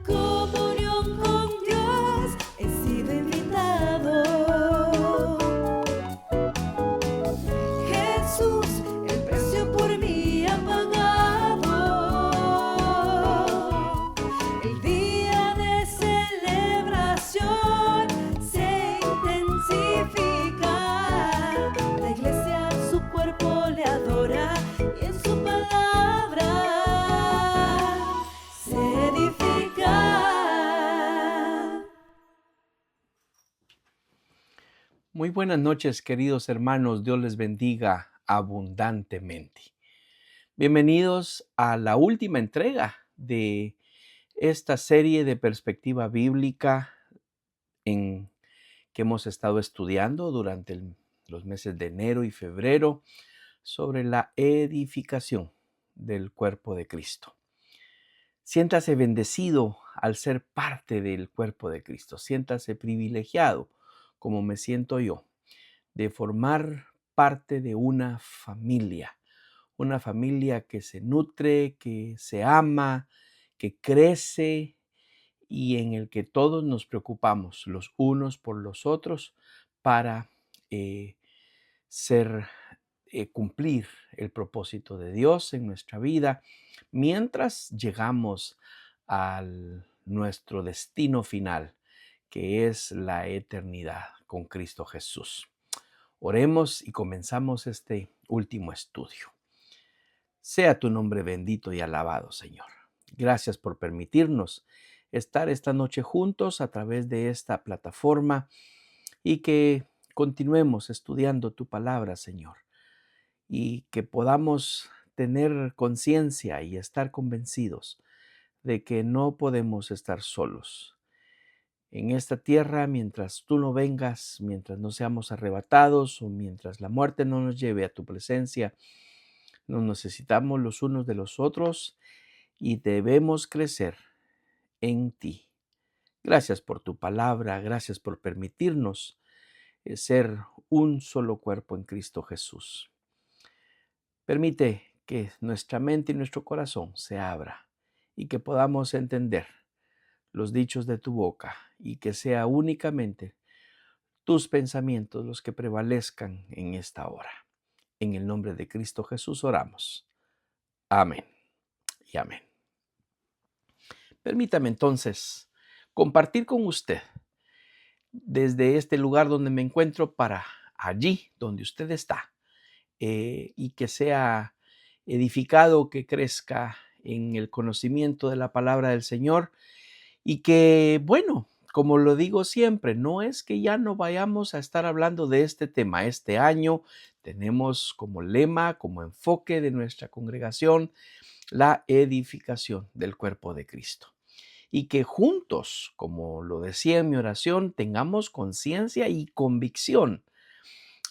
Comunión con Dios, he sido invitado. Jesús, el precio por mí ha pagado. El día de celebración se intensifica. La iglesia su cuerpo le adora y en su palabra se edifica. Muy buenas noches, queridos hermanos. Dios les bendiga abundantemente. Bienvenidos a la última entrega de esta serie de perspectiva bíblica que hemos estado estudiando durante los meses de enero y febrero sobre la edificación del cuerpo de Cristo. Siéntase bendecido al ser parte del cuerpo de Cristo. Siéntase privilegiado, como me siento yo, de formar parte de una familia que se nutre, que se ama, que crece y en el que todos nos preocupamos los unos por los otros para cumplir el propósito de Dios en nuestra vida mientras llegamos a nuestro destino final, que es la eternidad con Cristo Jesús. Oremos y comenzamos este último estudio. Sea tu nombre bendito y alabado, Señor. Gracias por permitirnos estar esta noche juntos a través de esta plataforma y que continuemos estudiando tu palabra, Señor, y que podamos tener conciencia y estar convencidos de que no podemos estar solos en esta tierra mientras tú no vengas, mientras no seamos arrebatados o mientras la muerte no nos lleve a tu presencia. Nos necesitamos los unos de los otros y debemos crecer en ti. Gracias por tu palabra, gracias por permitirnos ser un solo cuerpo en Cristo Jesús. Permite que nuestra mente y nuestro corazón se abra y que podamos entender los dichos de tu boca y que sea únicamente tus pensamientos los que prevalezcan en esta hora. En el nombre de Cristo Jesús oramos. Amén y amén. Permítame entonces compartir con usted desde este lugar donde me encuentro para allí donde usted está y que sea edificado, que crezca en el conocimiento de la palabra del Señor y que, bueno, como lo digo siempre, no es que ya no vayamos a estar hablando de este tema. Este año tenemos como lema, como enfoque de nuestra congregación, la edificación del cuerpo de Cristo. Y que juntos, como lo decía en mi oración, tengamos conciencia y convicción.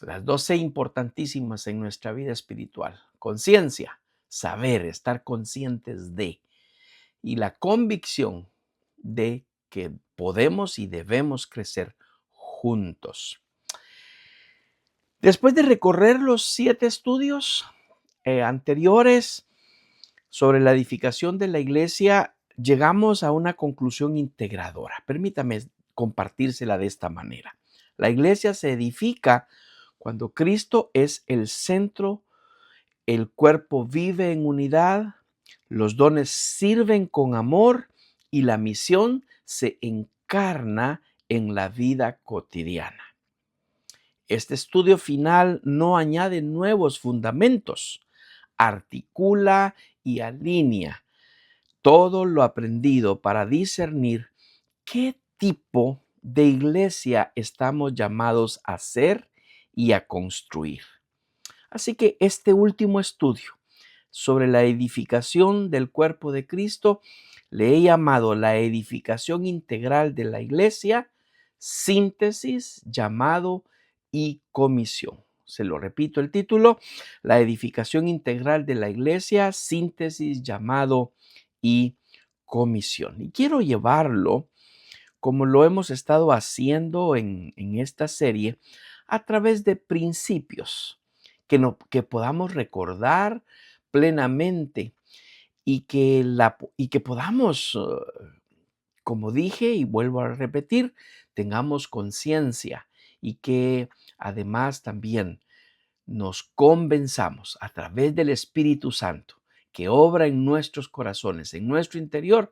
Las dos importantísimas en nuestra vida espiritual. Conciencia, saber, estar conscientes de. Y la convicción de que podemos y debemos crecer juntos. Después de recorrer los 7 estudios anteriores sobre la edificación de la iglesia, llegamos a una conclusión integradora. Permítame compartírsela de esta manera. La iglesia se edifica cuando Cristo es el centro, el cuerpo vive en unidad, los dones sirven con amor y la misión se encarna en la vida cotidiana. Este estudio final no añade nuevos fundamentos, articula y alinea todo lo aprendido para discernir qué tipo de iglesia estamos llamados a ser y a construir. Así que este último estudio sobre la edificación del cuerpo de Cristo le he llamado la edificación integral de la iglesia, síntesis, llamado y comisión. Se lo repito el título, la edificación integral de la iglesia, síntesis, llamado y comisión. Y quiero llevarlo, como lo hemos estado haciendo en esta serie, a través de principios que podamos recordar plenamente y que podamos como dije y vuelvo a repetir, tengamos conciencia y que además también nos convenzamos a través del Espíritu Santo que obra en nuestros corazones, en nuestro interior,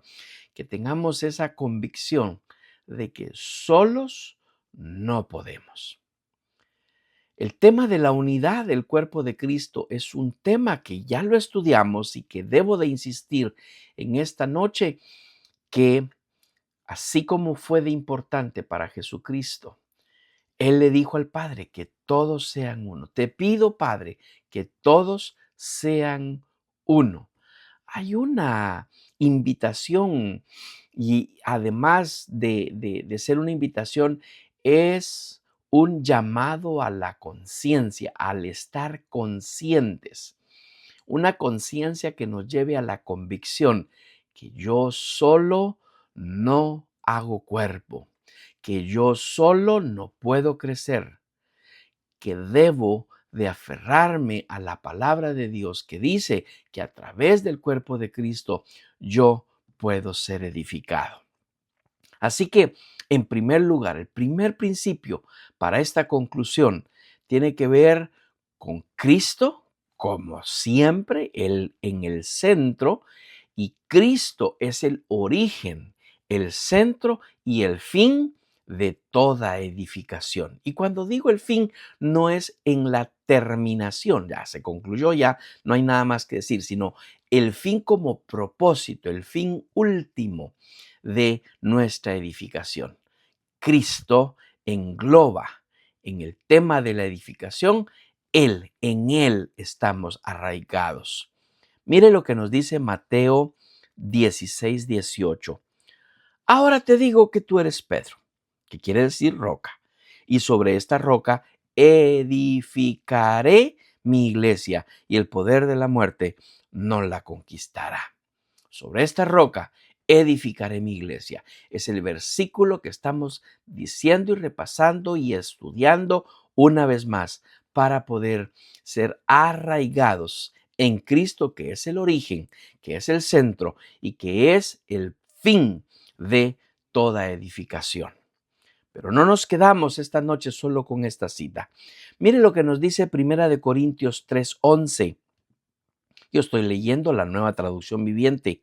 que tengamos esa convicción de que solos no podemos. El tema de la unidad del cuerpo de Cristo es un tema que ya lo estudiamos y que debo de insistir en esta noche, que así como fue de importante para Jesucristo, Él le dijo al Padre que todos sean uno. Te pido, Padre, que todos sean uno. Hay una invitación y además de ser una invitación, es un llamado a la conciencia, al estar conscientes. Una conciencia que nos lleve a la convicción que yo solo no hago cuerpo, que yo solo no puedo crecer, que debo de aferrarme a la palabra de Dios que dice que a través del cuerpo de Cristo yo puedo ser edificado. Así que, en primer lugar, el primer principio para esta conclusión tiene que ver con Cristo, como siempre, Él en el centro, y Cristo es el origen, el centro y el fin de toda edificación. Y cuando digo el fin, no es en la terminación, ya se concluyó, ya no hay nada más que decir, sino el fin como propósito, el fin último de nuestra edificación. Cristo engloba en el tema de la edificación, en Él estamos arraigados. Mire lo que nos dice Mateo 16:18. Ahora te digo que tú eres Pedro, que quiere decir roca, y sobre esta roca edificaré mi iglesia, y el poder de la muerte no la conquistará. Sobre esta roca edificaré mi iglesia. Es el versículo que estamos diciendo y repasando y estudiando una vez más para poder ser arraigados en Cristo, que es el origen, que es el centro y que es el fin de toda edificación. Pero no nos quedamos esta noche solo con esta cita. Mire lo que nos dice 1 Corintios 3:11. Yo estoy leyendo la Nueva Traducción Viviente.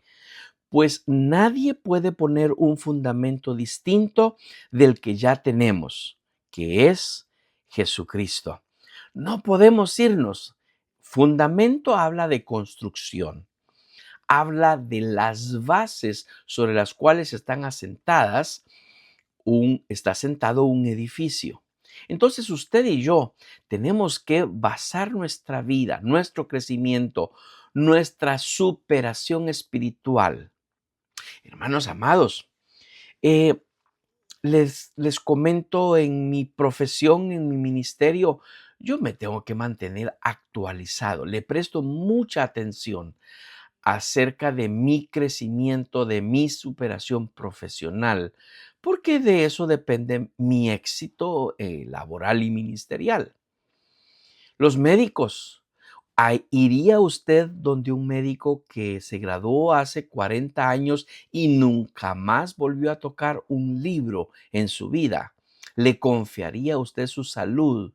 Pues nadie puede poner un fundamento distinto del que ya tenemos, que es Jesucristo. No podemos irnos. Fundamento habla de construcción, habla de las bases sobre las cuales están asentadas está asentado un edificio. Entonces usted y yo tenemos que basar nuestra vida, nuestro crecimiento, nuestra superación espiritual. Hermanos amados, eh, les comento, en mi profesión, en mi ministerio, yo me tengo que mantener actualizado. Le presto mucha atención acerca de mi crecimiento, de mi superación profesional, porque de eso depende mi éxito laboral y ministerial. Los médicos. ¿Iría usted donde un médico que se graduó hace 40 años y nunca más volvió a tocar un libro en su vida? ¿Le confiaría a usted su salud?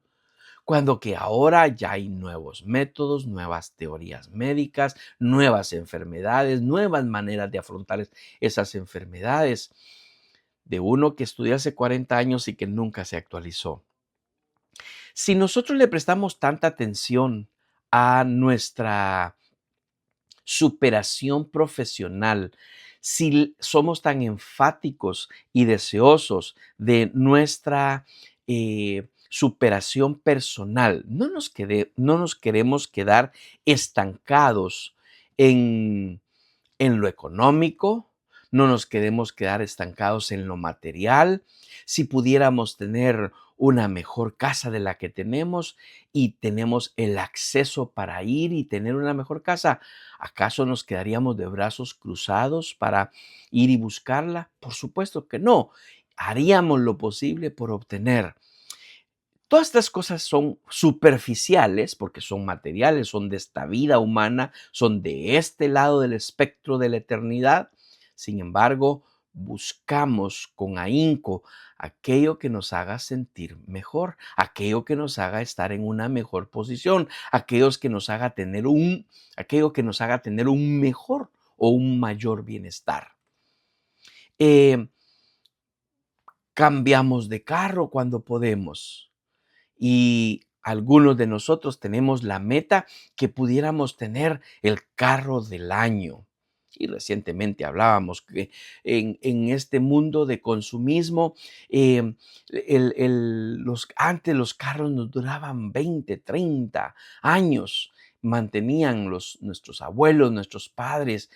Cuando que ahora ya hay nuevos métodos, nuevas teorías médicas, nuevas enfermedades, nuevas maneras de afrontar esas enfermedades, de uno que estudió hace 40 años y que nunca se actualizó. Si nosotros le prestamos tanta atención a nuestra superación profesional, si somos tan enfáticos y deseosos de nuestra superación personal, no nos queremos quedar estancados en lo económico, no nos queremos quedar estancados en lo material. Si pudiéramos tener una mejor casa de la que tenemos y tenemos el acceso para ir y tener una mejor casa, ¿acaso nos quedaríamos de brazos cruzados para ir y buscarla? Por supuesto que no. Haríamos lo posible por obtener. Todas estas cosas son superficiales porque son materiales, son de esta vida humana, son de este lado del espectro de la eternidad. Sin embargo, buscamos con ahínco aquello que nos haga sentir mejor, aquello que nos haga estar en una mejor posición, aquello que nos haga tener un mejor o un mayor bienestar. Eh, Cambiamos de carro cuando podemos. Y algunos de nosotros tenemos la meta que pudiéramos tener el carro del año. Y recientemente hablábamos que en este mundo de consumismo, antes los carros nos duraban 20, 30 años. Mantenían nuestros abuelos, nuestros padres,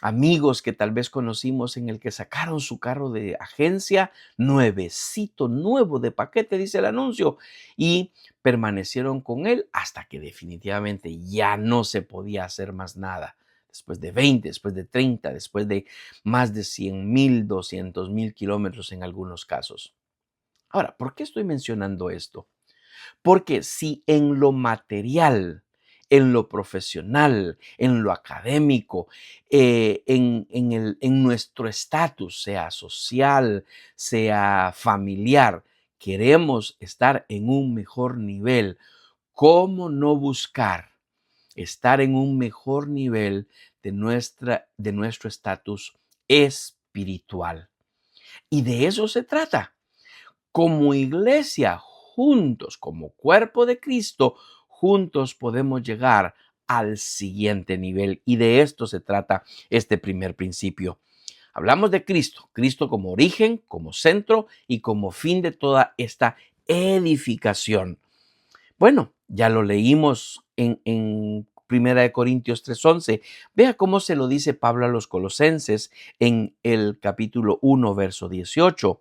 amigos que tal vez conocimos en el que sacaron su carro de agencia nuevecito, nuevo de paquete, dice el anuncio, y permanecieron con él hasta que definitivamente ya no se podía hacer más nada. Después de 20, después de 30, después de más de 100,000, 200,000 kilómetros en algunos casos. Ahora, ¿por qué estoy mencionando esto? Porque si en lo material, en lo profesional, en lo académico, en nuestro estatus, sea social, sea familiar, queremos estar en un mejor nivel, ¿cómo no buscar estar en un mejor nivel de nuestro estatus espiritual? Y de eso se trata. Como iglesia, juntos, como cuerpo de Cristo, juntos podemos llegar al siguiente nivel. Y de esto se trata este primer principio. Hablamos de Cristo, Cristo como origen, como centro y como fin de toda esta edificación. Bueno, ya lo leímos en Primera de Corintios 3:11. Vea cómo se lo dice Pablo a los colosenses en el capítulo 1, verso 18.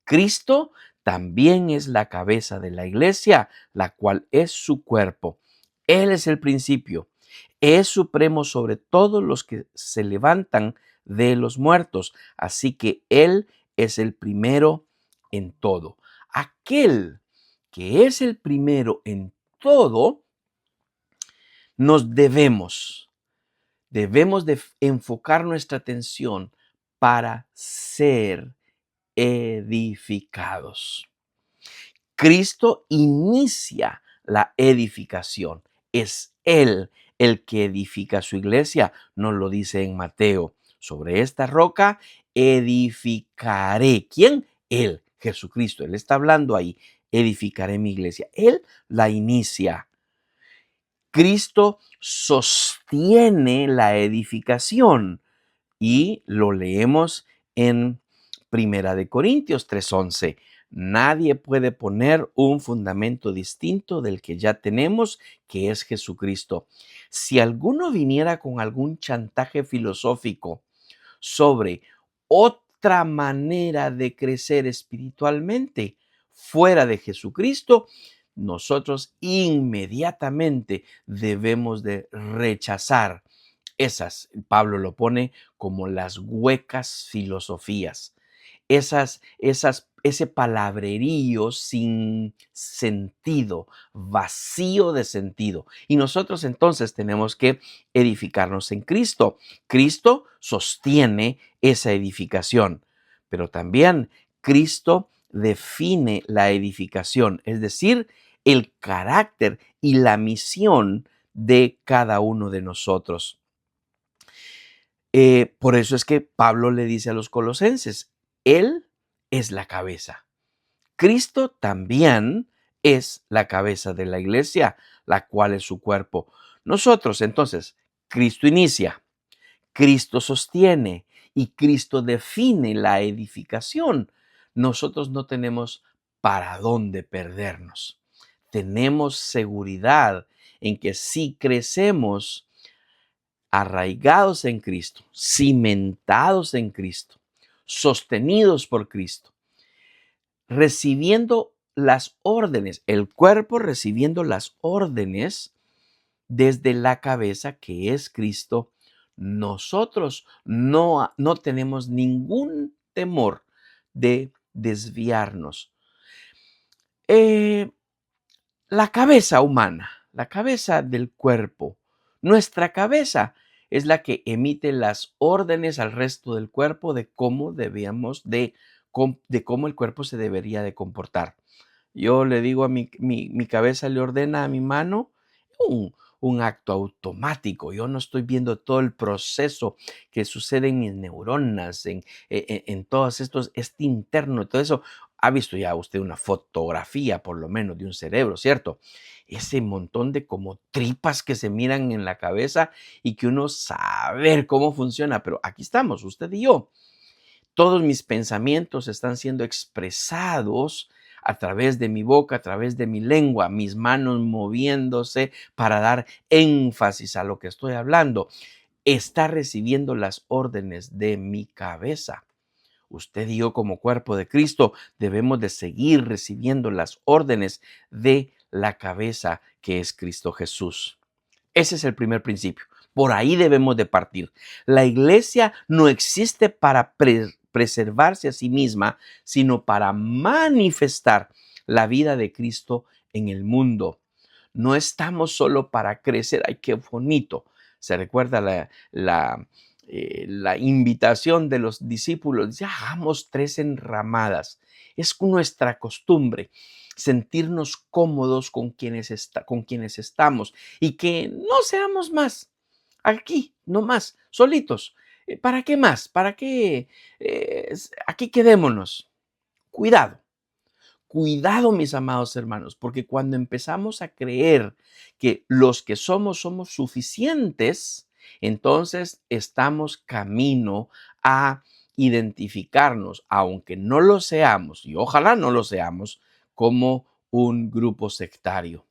Cristo también es la cabeza de la iglesia, la cual es su cuerpo. Él es el principio, es supremo sobre todos los que se levantan de los muertos, así que Él es el primero en todo. Aquel que es el primero en todo, nos debemos de enfocar nuestra atención para ser edificados. Cristo inicia la edificación. Es Él el que edifica su iglesia. Nos lo dice en Mateo. Sobre esta roca edificaré. ¿Quién? Él, Jesucristo. Él está hablando ahí. Edificaré mi iglesia. Él la inicia. Cristo sostiene la edificación. Y lo leemos en Primera de Corintios 3:11. Nadie puede poner un fundamento distinto del que ya tenemos, que es Jesucristo. Si alguno viniera con algún chantaje filosófico sobre otra manera de crecer espiritualmente fuera de Jesucristo, nosotros inmediatamente debemos de rechazar Pablo lo pone como las huecas filosofías, ese palabrerío sin sentido, vacío de sentido. Y nosotros entonces tenemos que edificarnos en Cristo. Cristo sostiene esa edificación, pero también Cristo define la edificación, es decir, el carácter y la misión de cada uno de nosotros. Por eso es que Pablo le dice a los colosenses, Él es la cabeza. Cristo también es la cabeza de la iglesia, la cual es su cuerpo. Nosotros, entonces, Cristo inicia, Cristo sostiene y Cristo define la edificación. Nosotros no tenemos para dónde perdernos. Tenemos seguridad en que si crecemos arraigados en Cristo, cimentados en Cristo, sostenidos por Cristo, recibiendo las órdenes, el cuerpo recibiendo las órdenes desde la cabeza que es Cristo, nosotros no tenemos ningún temor de desviarnos. La cabeza humana, la cabeza del cuerpo, nuestra cabeza es la que emite las órdenes al resto del cuerpo de cómo de cómo el cuerpo se debería de comportar. Yo le digo a mi cabeza, le ordena a mi mano un acto automático. Yo no estoy viendo todo el proceso que sucede en mis neuronas, en todos estos, este interno, todo eso. Ha visto ya usted una fotografía, por lo menos, de un cerebro, ¿cierto? Ese montón de como tripas que se miran en la cabeza y que uno sabe cómo funciona. Pero aquí estamos, usted y yo. Todos mis pensamientos están siendo expresados a través de mi boca, a través de mi lengua, mis manos moviéndose para dar énfasis a lo que estoy hablando. Está recibiendo las órdenes de mi cabeza. Usted y yo como cuerpo de Cristo debemos de seguir recibiendo las órdenes de la cabeza que es Cristo Jesús. Ese es el primer principio. Por ahí debemos de partir. La iglesia no existe para preservarse a sí misma, sino para manifestar la vida de Cristo en el mundo. No estamos solo para crecer. ¡Ay, qué bonito! Se recuerda la invitación de los discípulos. Dice, hagamos 3 enramadas. Es nuestra costumbre sentirnos cómodos con quienes estamos y que no seamos más aquí, no más, solitos. ¿Para qué más? ¿Para qué? Aquí quedémonos. Cuidado. Cuidado, mis amados hermanos, porque cuando empezamos a creer que los que somos suficientes, entonces estamos camino a identificarnos, aunque no lo seamos, y ojalá no lo seamos, como un grupo sectario.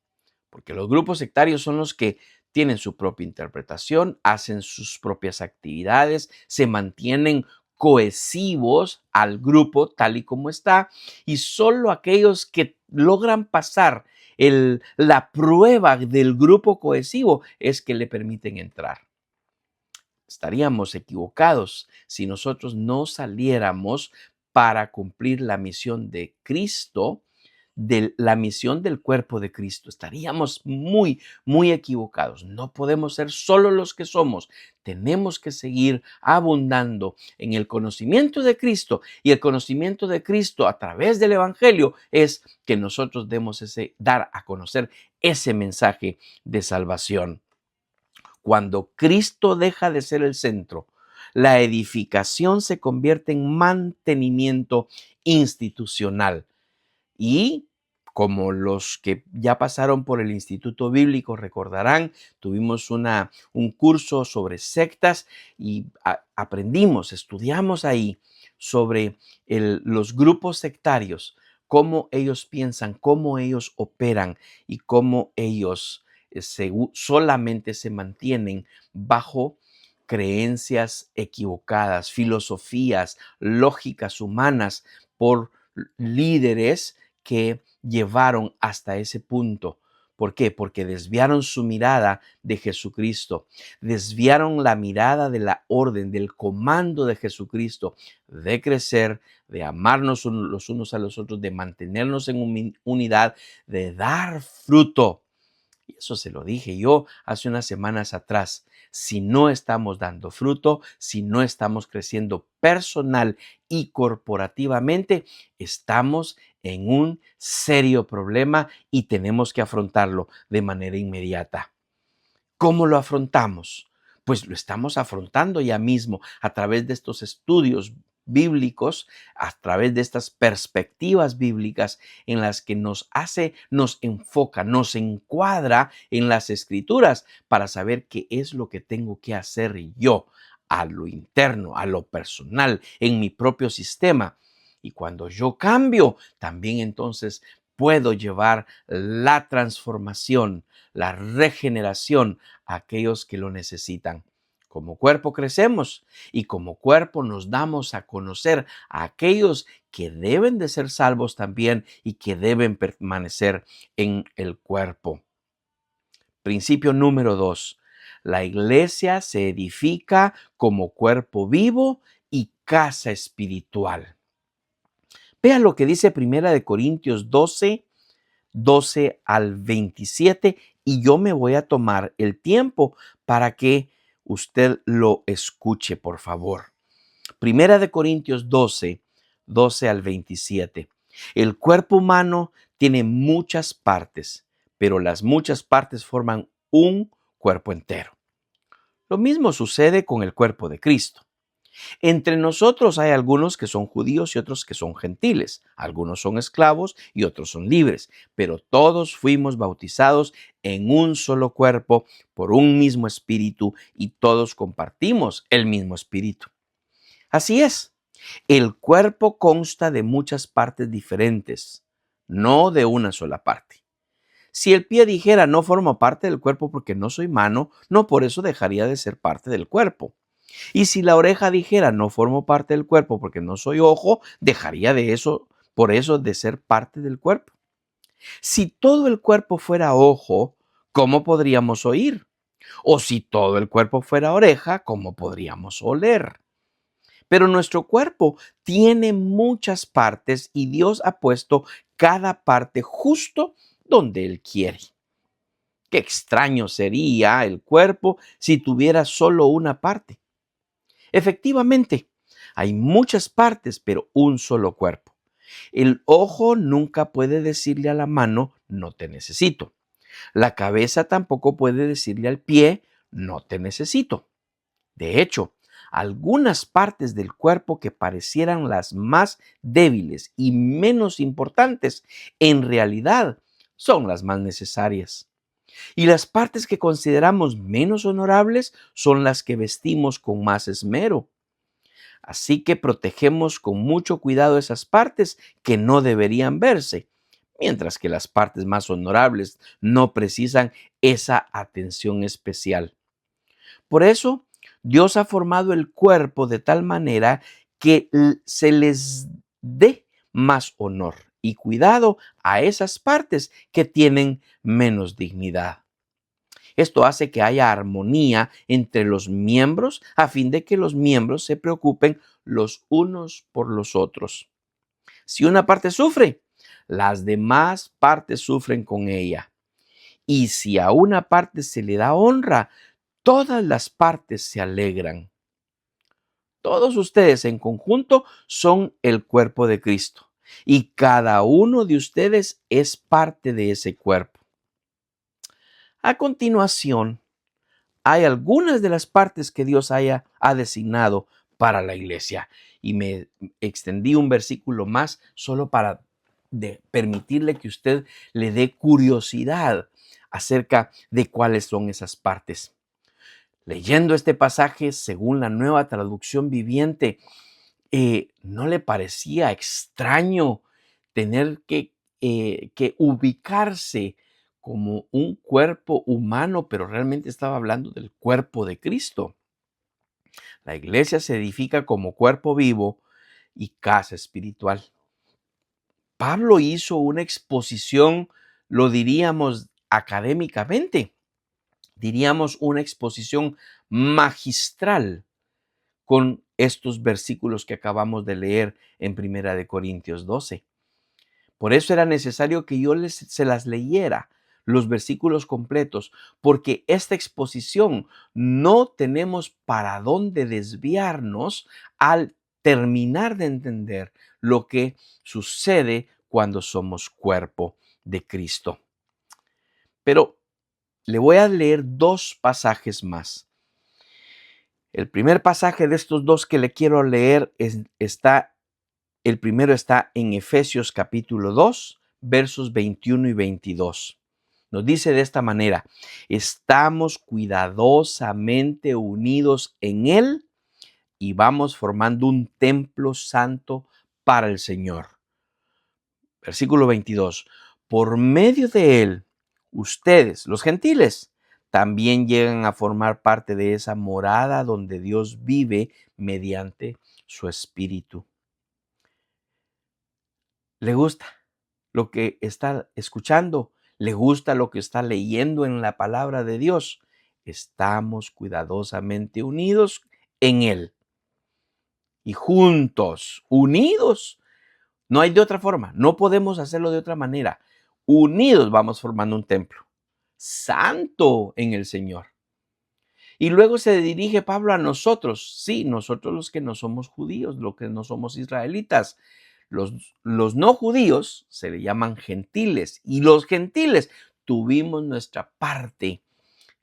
Porque los grupos sectarios son los que tienen su propia interpretación, hacen sus propias actividades, se mantienen cohesivos al grupo tal y como está, y solo aquellos que logran pasar la prueba del grupo cohesivo es que le permiten entrar. Estaríamos equivocados si nosotros no saliéramos para cumplir la misión de Cristo, de la misión del cuerpo de Cristo. Estaríamos muy, muy equivocados. No podemos ser solo los que somos. Tenemos que seguir abundando en el conocimiento de Cristo, y el conocimiento de Cristo a través del Evangelio es que nosotros demos dar a conocer ese mensaje de salvación. Cuando Cristo deja de ser el centro, la edificación se convierte en mantenimiento institucional. Y como los que ya pasaron por el Instituto Bíblico recordarán, tuvimos un curso sobre sectas y estudiamos ahí sobre los grupos sectarios, cómo ellos piensan, cómo ellos operan y cómo ellos solamente se mantienen bajo creencias equivocadas, filosofías, lógicas humanas por líderes que llevaron hasta ese punto. ¿Por qué? Porque desviaron su mirada de Jesucristo, desviaron la mirada de la orden, del comando de Jesucristo, de crecer, de amarnos los unos a los otros, de mantenernos en unidad, de dar fruto. Y eso se lo dije yo hace unas semanas atrás. Si no estamos dando fruto, si no estamos creciendo personal y corporativamente, estamos en un serio problema y tenemos que afrontarlo de manera inmediata. ¿Cómo lo afrontamos? Pues lo estamos afrontando ya mismo a través de estos estudios bíblicos, a través de estas perspectivas bíblicas en las que nos enfoca, nos encuadra en las escrituras para saber qué es lo que tengo que hacer yo a lo interno, a lo personal, en mi propio sistema. Y cuando yo cambio, también entonces puedo llevar la transformación, la regeneración a aquellos que lo necesitan. Como cuerpo crecemos y como cuerpo nos damos a conocer a aquellos que deben de ser salvos también y que deben permanecer en el cuerpo. Principio número 2. La iglesia se edifica como cuerpo vivo y casa espiritual. Vean lo que dice 1 Corintios 12 al 27, y yo me voy a tomar el tiempo para que usted lo escuche, por favor. Primera de Corintios 12, 12 al 27. El cuerpo humano tiene muchas partes, pero las muchas partes forman un cuerpo entero. Lo mismo sucede con el cuerpo de Cristo. Entre nosotros hay algunos que son judíos y otros que son gentiles. Algunos son esclavos y otros son libres, pero todos fuimos bautizados en un solo cuerpo por un mismo espíritu y todos compartimos el mismo espíritu. Así es, el cuerpo consta de muchas partes diferentes, no de una sola parte. Si el pie dijera no formo parte del cuerpo porque no soy mano, no por eso dejaría de ser parte del cuerpo. Y si la oreja dijera no formo parte del cuerpo porque no soy ojo, dejaría de eso, por eso de ser parte del cuerpo. Si todo el cuerpo fuera ojo, ¿cómo podríamos oír? O si todo el cuerpo fuera oreja, ¿cómo podríamos oler? Pero nuestro cuerpo tiene muchas partes y Dios ha puesto cada parte justo donde Él quiere. Qué extraño sería el cuerpo si tuviera solo una parte. Efectivamente, hay muchas partes, pero un solo cuerpo. El ojo nunca puede decirle a la mano, no te necesito. La cabeza tampoco puede decirle al pie, no te necesito. De hecho, algunas partes del cuerpo que parecieran las más débiles y menos importantes, en realidad son las más necesarias. Y las partes que consideramos menos honorables son las que vestimos con más esmero. Así que protegemos con mucho cuidado esas partes que no deberían verse, mientras que las partes más honorables no precisan esa atención especial. Por eso, Dios ha formado el cuerpo de tal manera que se les dé más honor y cuidado a esas partes que tienen menos dignidad. Esto hace que haya armonía entre los miembros a fin de que los miembros se preocupen los unos por los otros. Si una parte sufre, las demás partes sufren con ella. Y si a una parte se le da honra, todas las partes se alegran. Todos ustedes en conjunto son el cuerpo de Cristo y cada uno de ustedes es parte de ese cuerpo. A continuación, hay algunas de las partes que Dios ha designado para la iglesia. Y me extendí un versículo más solo para permitirle que usted le dé curiosidad acerca de cuáles son esas partes. Leyendo este pasaje según la Nueva Traducción Viviente, ¿no le parecía extraño tener que ubicarse como un cuerpo humano, pero realmente estaba hablando del cuerpo de Cristo? La iglesia se edifica como cuerpo vivo y casa espiritual. Pablo hizo una exposición, lo diríamos académicamente, diríamos una exposición magistral con estos versículos que acabamos de leer en Primera de Corintios 12. Por eso era necesario que yo se las leyera, los versículos completos, porque esta exposición no tenemos para dónde desviarnos al terminar de entender lo que sucede cuando somos cuerpo de Cristo. Pero le voy a leer dos pasajes más. El primer pasaje de estos dos que le quiero leer el primero está en Efesios capítulo 2, versos 21 y 22. Nos dice de esta manera: estamos cuidadosamente unidos en Él y vamos formando un templo santo para el Señor. Versículo 22. Por medio de Él, ustedes, los gentiles, también llegan a formar parte de esa morada donde Dios vive mediante su Espíritu. ¿Le gusta lo que está escuchando? ¿Le gusta lo que está leyendo en la palabra de Dios? Estamos cuidadosamente unidos en Él. Y juntos, unidos, no hay de otra forma, no podemos hacerlo de otra manera. Unidos vamos formando un templo santo en el Señor. Y luego se dirige Pablo a nosotros, sí, nosotros los que no somos judíos, los que no somos israelitas. Los no judíos se le llaman gentiles y los gentiles tuvimos nuestra parte,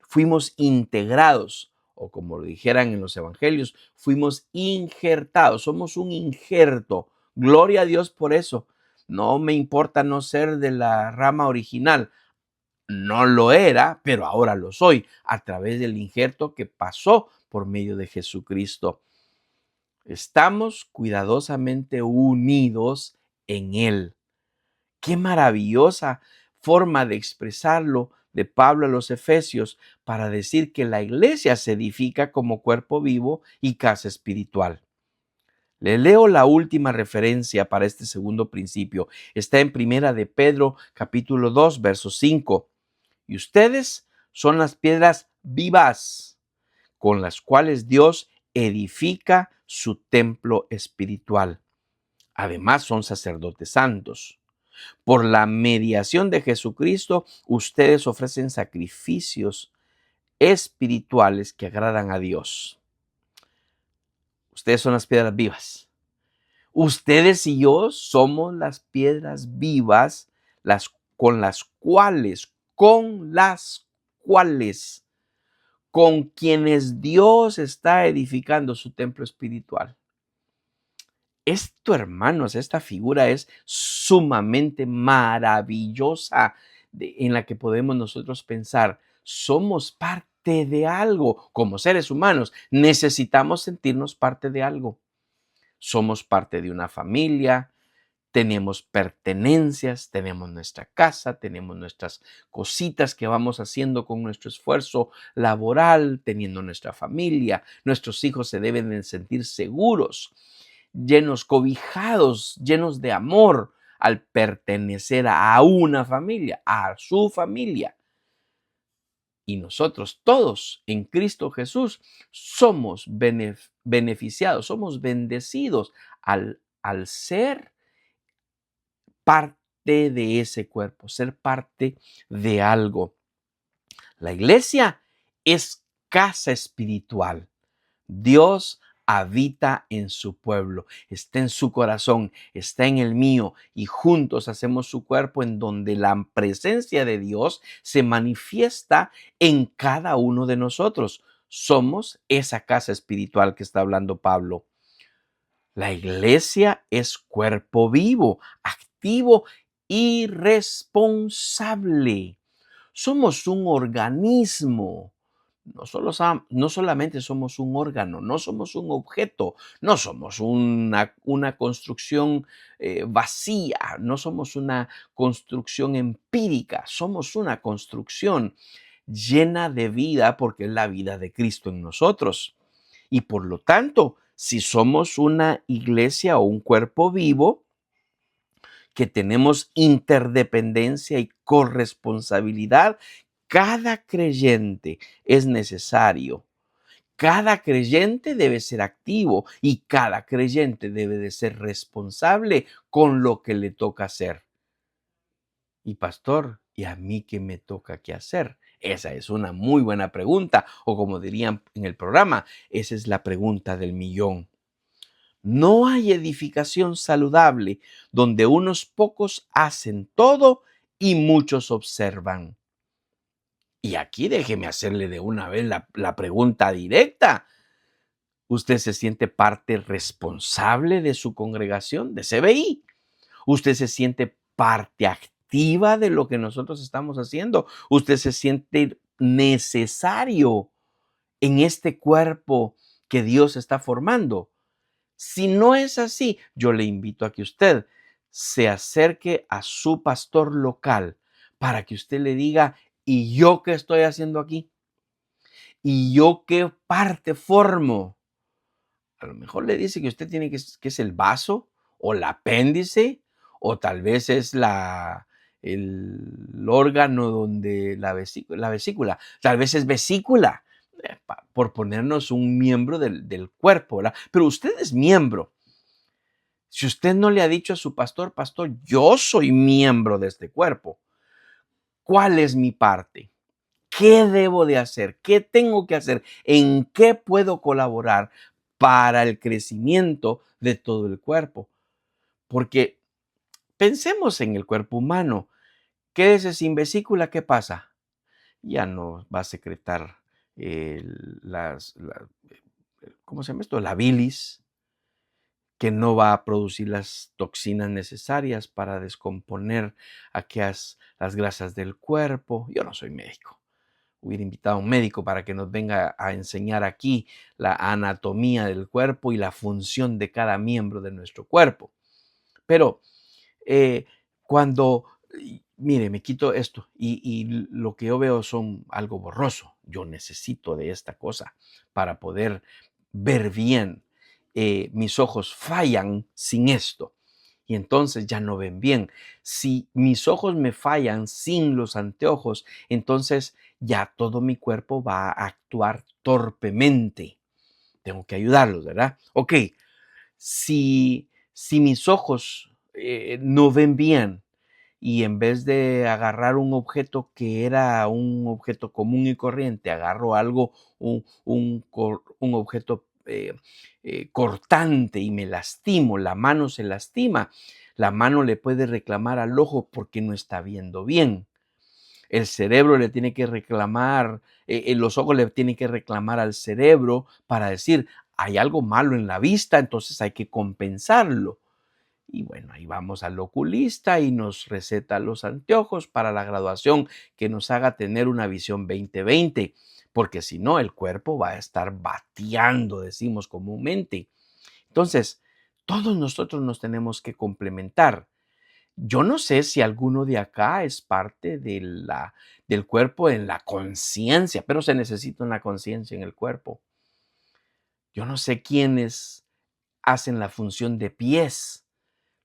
fuimos integrados o como lo dijeran en los evangelios, fuimos injertados, somos un injerto. Gloria a Dios por eso. No me importa no ser de la rama original. No lo era, pero ahora lo soy a través del injerto que pasó por medio de Jesucristo. Estamos cuidadosamente unidos en Él. Qué maravillosa forma de expresarlo de Pablo a los Efesios para decir que la iglesia se edifica como cuerpo vivo y casa espiritual. Le leo la última referencia para este segundo principio. Está en Primera de Pedro, capítulo 2, verso 5. Y ustedes son las piedras vivas con las cuales Dios edifica su templo espiritual. Además, son sacerdotes santos. Por la mediación de Jesucristo, ustedes ofrecen sacrificios espirituales que agradan a Dios. Ustedes son las piedras vivas. Ustedes y yo somos las piedras vivas, con quienes Dios está edificando su templo espiritual. Esto, hermanos, esta figura es sumamente maravillosa en la que podemos nosotros pensar. Somos parte de algo. Como seres humanos, necesitamos sentirnos parte de algo. Somos parte de una familia, tenemos pertenencias, tenemos nuestra casa, tenemos nuestras cositas que vamos haciendo con nuestro esfuerzo laboral, teniendo nuestra familia. Nuestros hijos se deben de sentir seguros, llenos, cobijados, llenos de amor al pertenecer a una familia, a su familia. Y nosotros todos en Cristo Jesús somos beneficiados, somos bendecidos al ser parte de ese cuerpo, ser parte de algo. La iglesia es casa espiritual. Dios habita en su pueblo, está en su corazón, está en el mío y juntos hacemos su cuerpo en donde la presencia de Dios se manifiesta en cada uno de nosotros. Somos esa casa espiritual que está hablando Pablo. La iglesia es cuerpo vivo, activo y responsable. Somos un organismo. No solamente somos un órgano, no somos un objeto, no somos una construcción vacía, no somos una construcción empírica, somos una construcción llena de vida porque es la vida de Cristo en nosotros. Y por lo tanto, si somos una iglesia o un cuerpo vivo, que tenemos interdependencia y corresponsabilidad, cada creyente es necesario. Cada creyente debe ser activo y cada creyente debe de ser responsable con lo que le toca hacer. Y pastor, ¿y a mí qué me toca qué hacer? Esa es una muy buena pregunta, o como dirían en el programa, esa es la pregunta del millón. No hay edificación saludable donde unos pocos hacen todo y muchos observan. Y aquí déjeme hacerle de una vez la pregunta directa. ¿Usted se siente parte responsable de su congregación, de CBI? ¿Usted se siente parte activa de lo que nosotros estamos haciendo? ¿Usted se siente necesario en este cuerpo que Dios está formando? Si no es así, yo le invito a que usted se acerque a su pastor local para que usted le diga, ¿y yo qué estoy haciendo aquí? ¿Y yo qué parte formo? A lo mejor le dice que usted tiene que es el vaso o el apéndice o tal vez es el órgano donde la vesícula, tal vez es vesícula, por ponernos un miembro del cuerpo, ¿verdad? Pero usted es miembro. Si usted no le ha dicho a su pastor, pastor, yo soy miembro de este cuerpo, ¿cuál es mi parte? ¿Qué debo de hacer? ¿Qué tengo que hacer? ¿En qué puedo colaborar para el crecimiento de todo el cuerpo? Porque pensemos en el cuerpo humano. Quédese sin vesícula, ¿qué pasa? Ya no va a secretar eh, ¿cómo se llama esto? La bilis, que no va a producir las toxinas necesarias para descomponer las grasas del cuerpo. Yo no soy médico. Hubiera invitado a un médico para que nos venga a enseñar aquí la anatomía del cuerpo y la función de cada miembro de nuestro cuerpo. Pero cuando, mire, me quito esto y lo que yo veo son algo borroso. Yo necesito de esta cosa para poder ver bien. Mis ojos fallan sin esto y entonces ya no ven bien. Si mis ojos me fallan sin los anteojos, entonces ya todo mi cuerpo va a actuar torpemente. Tengo que ayudarlos, ¿verdad? Ok, si mis ojos no ven bien y en vez de agarrar un objeto que era un objeto común y corriente, agarro algo, un objeto cortante y me lastimo, la mano se lastima, la mano le puede reclamar al ojo porque no está viendo bien. El cerebro le tiene que reclamar, los ojos le tienen que reclamar al cerebro para decir, hay algo malo en la vista, entonces hay que compensarlo. Y bueno, ahí vamos al oculista y nos receta los anteojos para la graduación que nos haga tener una visión 20/20, porque si no, el cuerpo va a estar bateando, decimos comúnmente. Entonces, todos nosotros nos tenemos que complementar. Yo no sé si alguno de acá es parte del cuerpo en la conciencia, pero se necesita una conciencia en el cuerpo. Yo no sé quiénes hacen la función de pies,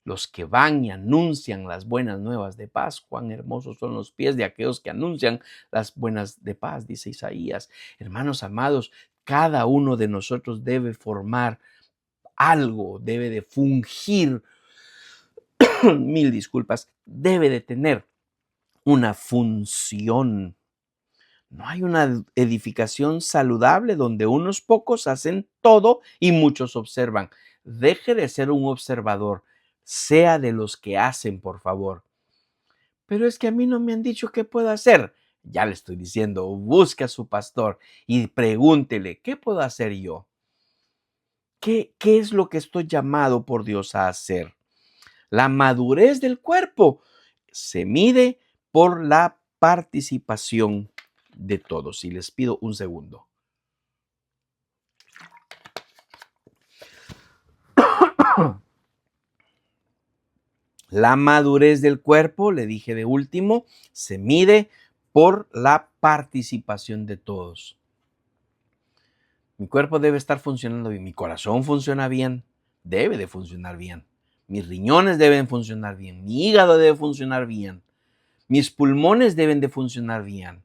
los que van y anuncian las buenas nuevas de paz. Cuán hermosos son los pies de aquellos que anuncian las buenas de paz, dice Isaías. Hermanos amados, cada uno de nosotros debe formar algo, debe de fungir, mil disculpas, debe de tener una función. No hay una edificación saludable donde unos pocos hacen todo y muchos observan. Deje de ser un observador, sea de los que hacen, por favor. Pero es que a mí no me han dicho qué puedo hacer. Ya le estoy diciendo, busque a su pastor y pregúntele, ¿qué puedo hacer yo? ¿Qué es lo que estoy llamado por Dios a hacer? La madurez del cuerpo se mide por la participación de todos. Y les pido un segundo. La madurez del cuerpo, le dije de último, se mide por la participación de todos. Mi cuerpo debe estar funcionando bien, mi corazón funciona bien, debe de funcionar bien. Mis riñones deben funcionar bien, mi hígado debe funcionar bien, mis pulmones deben de funcionar bien.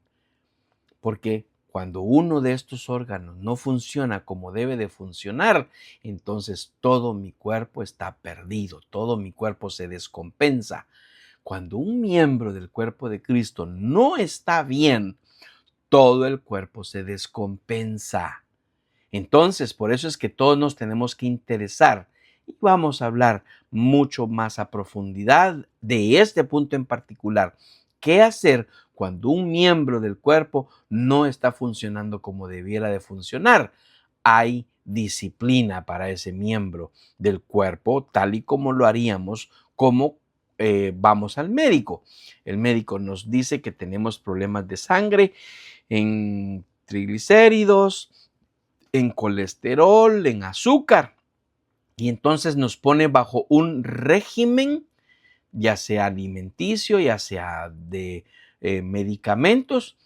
Porque cuando uno de estos órganos no funciona como debe de funcionar, entonces todo mi cuerpo está perdido, todo mi cuerpo se descompensa. Cuando un miembro del cuerpo de Cristo no está bien, todo el cuerpo se descompensa. Entonces, por eso es que todos nos tenemos que interesar y vamos a hablar mucho más a profundidad de este punto en particular. ¿Qué hacer cuando un miembro del cuerpo no está funcionando como debiera de funcionar? Hay disciplina para ese miembro del cuerpo, tal y como lo haríamos como vamos al médico. El médico nos dice que tenemos problemas de sangre, en triglicéridos, en colesterol, en azúcar. Y entonces nos pone bajo un régimen, ya sea alimenticio, ya sea de medicamentos.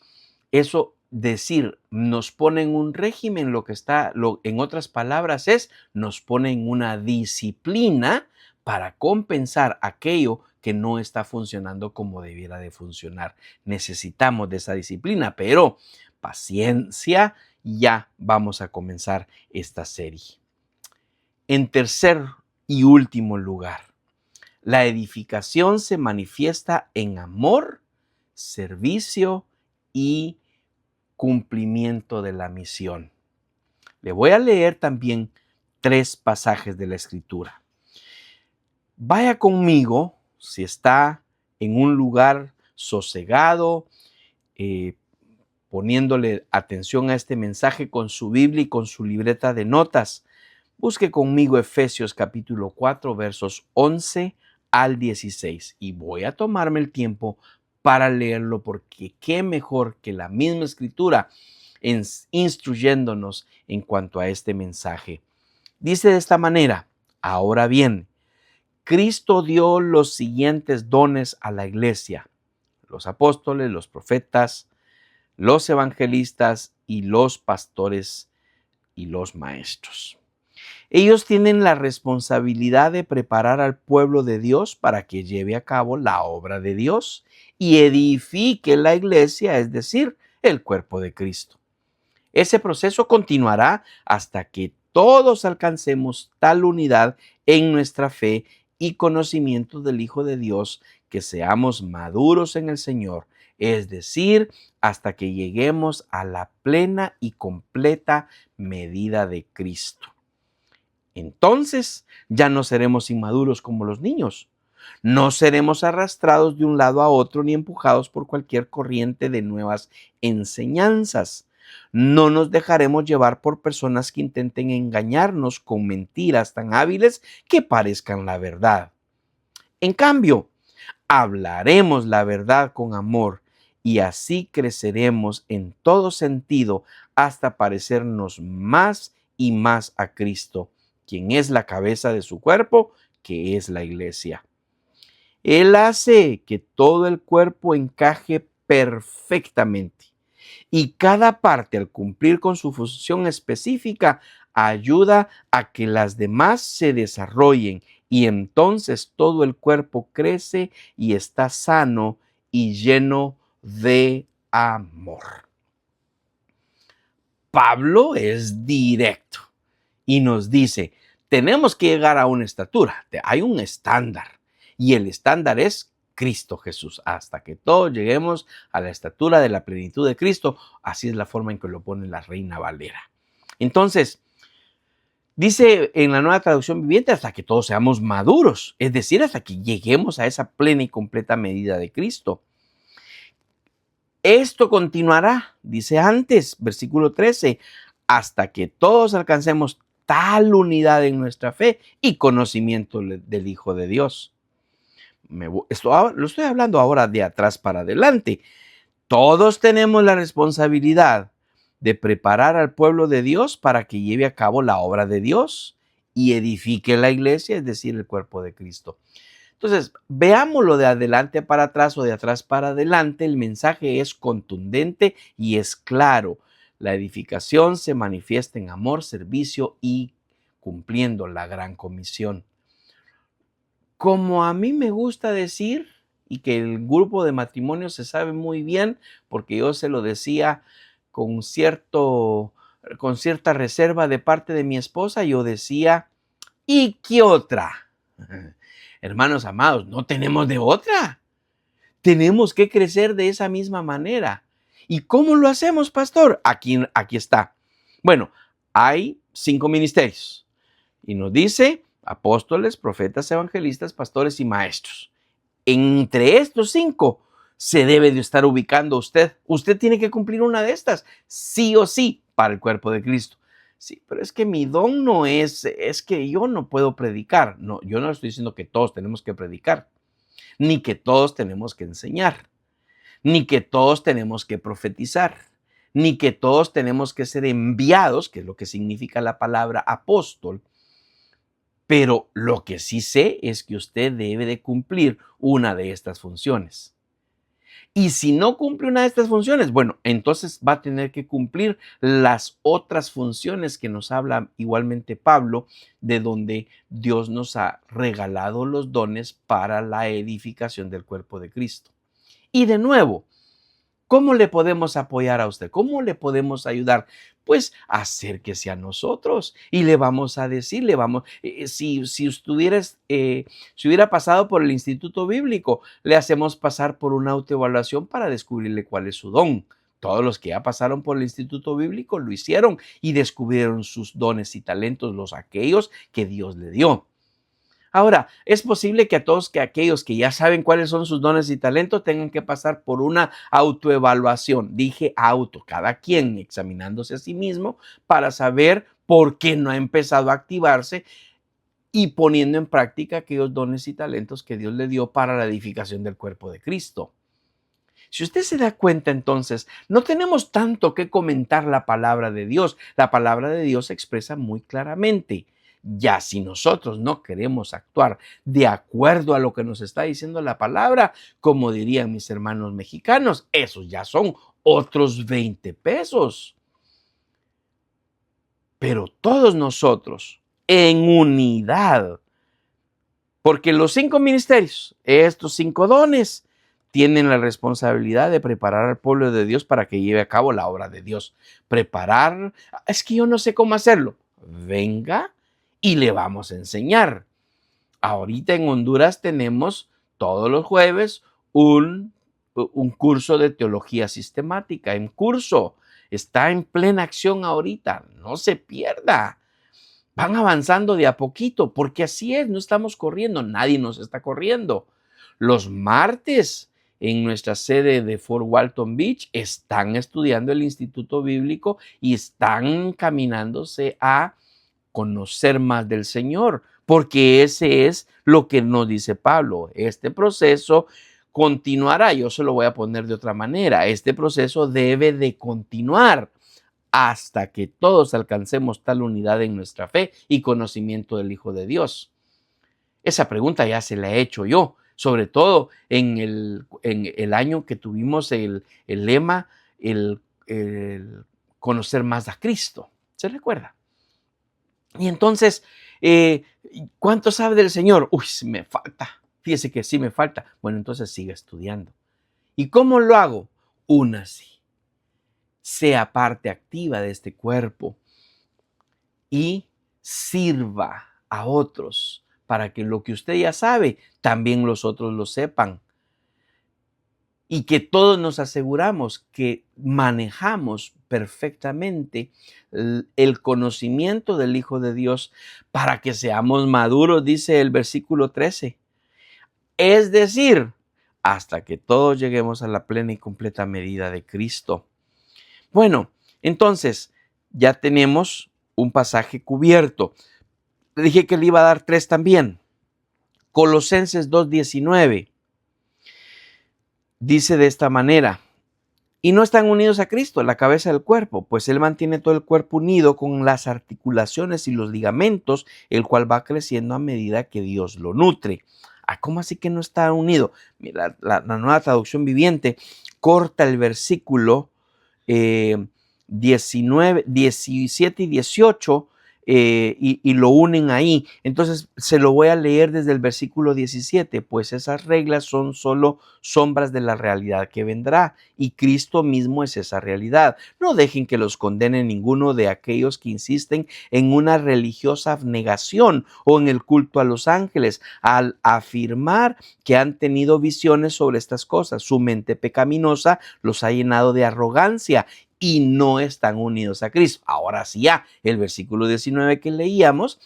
Eso decir, nos pone en un régimen, en otras palabras es, nos pone en una disciplina para compensar aquello que no está funcionando como debiera de funcionar. Necesitamos de esa disciplina, pero paciencia, ya vamos a comenzar esta serie. En tercer y último lugar, la edificación se manifiesta en amor, servicio y cumplimiento de la misión. Le voy a leer también 3 pasajes de la Escritura. Vaya conmigo, si está en un lugar sosegado, poniéndole atención a este mensaje con su Biblia y con su libreta de notas. Busque conmigo Efesios capítulo 4, versos 11 al 16. Y voy a tomarme el tiempo para leerlo, porque qué mejor que la misma Escritura instruyéndonos en cuanto a este mensaje. Dice de esta manera: ahora bien, Cristo dio los siguientes dones a la iglesia: los apóstoles, los profetas, los evangelistas y los pastores y los maestros. Ellos tienen la responsabilidad de preparar al pueblo de Dios para que lleve a cabo la obra de Dios y edifique la iglesia, es decir, el cuerpo de Cristo. Ese proceso continuará hasta que todos alcancemos tal unidad en nuestra fe y conocimiento del Hijo de Dios, que seamos maduros en el Señor, es decir, hasta que lleguemos a la plena y completa medida de Cristo. Entonces ya no seremos inmaduros como los niños. No seremos arrastrados de un lado a otro ni empujados por cualquier corriente de nuevas enseñanzas. No nos dejaremos llevar por personas que intenten engañarnos con mentiras tan hábiles que parezcan la verdad. En cambio, hablaremos la verdad con amor y así creceremos en todo sentido hasta parecernos más y más a Cristo, quien es la cabeza de su cuerpo, que es la iglesia. Él hace que todo el cuerpo encaje perfectamente y cada parte, al cumplir con su función específica, ayuda a que las demás se desarrollen, y entonces todo el cuerpo crece y está sano y lleno de amor. Pablo es directo y nos dice: tenemos que llegar a una estatura, hay un estándar, y el estándar es Cristo Jesús, hasta que todos lleguemos a la estatura de la plenitud de Cristo. Así es la forma en que lo pone la Reina Valera. Entonces, dice en la Nueva Traducción Viviente: hasta que todos seamos maduros, es decir, hasta que lleguemos a esa plena y completa medida de Cristo. Esto continuará, dice antes, versículo 13, hasta que todos alcancemos tal unidad en nuestra fe y conocimiento del Hijo de Dios. Lo estoy hablando ahora de atrás para adelante. Todos tenemos la responsabilidad de preparar al pueblo de Dios para que lleve a cabo la obra de Dios y edifique la iglesia, es decir, el cuerpo de Cristo. Entonces, veámoslo de adelante para atrás o de atrás para adelante. El mensaje es contundente y es claro. La edificación se manifiesta en amor, servicio y cumpliendo la gran comisión. Como a mí me gusta decir, y que el grupo de matrimonio se sabe muy bien, porque yo se lo decía con cierta reserva de parte de mi esposa, yo decía: ¿y qué otra? Hermanos amados, no tenemos de otra. Tenemos que crecer de esa misma manera. ¿Y cómo lo hacemos, pastor? Aquí está. Bueno, hay 5 ministerios. Y nos dice: apóstoles, profetas, evangelistas, pastores y maestros. Entre estos 5 se debe de estar ubicando usted. Usted tiene que cumplir una de estas, sí o sí, para el cuerpo de Cristo. Sí, pero es que mi don no es que yo no puedo predicar. No, yo no estoy diciendo que todos tenemos que predicar, ni que todos tenemos que enseñar, ni que todos tenemos que profetizar, ni que todos tenemos que ser enviados, que es lo que significa la palabra apóstol. Pero lo que sí sé es que usted debe de cumplir una de estas funciones. Y si no cumple una de estas funciones, bueno, entonces va a tener que cumplir las otras funciones que nos habla igualmente Pablo, de donde Dios nos ha regalado los dones para la edificación del cuerpo de Cristo. Y de nuevo, ¿cómo le podemos apoyar a usted? ¿Cómo le podemos ayudar? Pues acérquese a nosotros y le vamos a decir, si hubiera pasado por el Instituto Bíblico, le hacemos pasar por una autoevaluación para descubrirle cuál es su don, Todos los que ya pasaron por el Instituto Bíblico lo hicieron y descubrieron sus dones y talentos, los aquellos que Dios le dio. Ahora, es posible que aquellos que ya saben cuáles son sus dones y talentos tengan que pasar por una autoevaluación. Dije cada quien examinándose a sí mismo para saber por qué no ha empezado a activarse y poniendo en práctica aquellos dones y talentos que Dios le dio para la edificación del cuerpo de Cristo. Si usted se da cuenta, entonces, no tenemos tanto que comentar la palabra de Dios. La palabra de Dios se expresa muy claramente. Ya si nosotros no queremos actuar de acuerdo a lo que nos está diciendo la palabra, como dirían mis hermanos mexicanos, esos ya son otros 20 pesos. Pero todos nosotros, en unidad, porque los 5 ministerios, estos 5 dones, tienen la responsabilidad de preparar al pueblo de Dios para que lleve a cabo la obra de Dios. Preparar, es que yo no sé cómo hacerlo. Venga y le vamos a enseñar. Ahorita en Honduras tenemos todos los jueves un curso de teología sistemática en curso. Está en plena acción ahorita. No se pierda. Van avanzando de a poquito, porque así es, no estamos corriendo, nadie nos está corriendo. Los martes en nuestra sede de Fort Walton Beach están estudiando el Instituto Bíblico y están caminándose a conocer más del Señor, porque ese es lo que nos dice Pablo. Este proceso continuará, yo se lo voy a poner de otra manera, este proceso debe de continuar hasta que todos alcancemos tal unidad en nuestra fe y conocimiento del Hijo de Dios. Esa pregunta ya se la he hecho yo, sobre todo en el año que tuvimos el lema, el conocer más a Cristo. ¿Se recuerda? Y entonces, ¿cuánto sabe del Señor? Uy, me falta. Fíjese que sí me falta. Bueno, entonces siga estudiando. ¿Y cómo lo hago? Únase. Sea parte activa de este cuerpo y sirva a otros para que lo que usted ya sabe, también los otros lo sepan. Y que todos nos aseguramos que manejamos perfectamente el conocimiento del Hijo de Dios para que seamos maduros, dice el versículo 13. Es decir, hasta que todos lleguemos a la plena y completa medida de Cristo. Bueno, entonces ya tenemos un pasaje cubierto. Le dije que le iba a dar 3 también. Colosenses 2:19 dice de esta manera: y no están unidos a Cristo, la cabeza del cuerpo, pues Él mantiene todo el cuerpo unido con las articulaciones y los ligamentos, el cual va creciendo a medida que Dios lo nutre. ¿Cómo así que no está unido? Mira, la Nueva Traducción Viviente corta el versículo 19, 17 y 18 y lo unen ahí. Entonces se lo voy a leer desde el versículo 17, pues esas reglas son solo sombras de la realidad que vendrá y Cristo mismo es esa realidad. No dejen que los condene ninguno de aquellos que insisten en una religiosa abnegación o en el culto a los ángeles al afirmar que han tenido visiones sobre estas cosas. Su mente pecaminosa los ha llenado de arrogancia y no están unidos a Cristo. Ahora sí, ya el versículo 19 que leíamos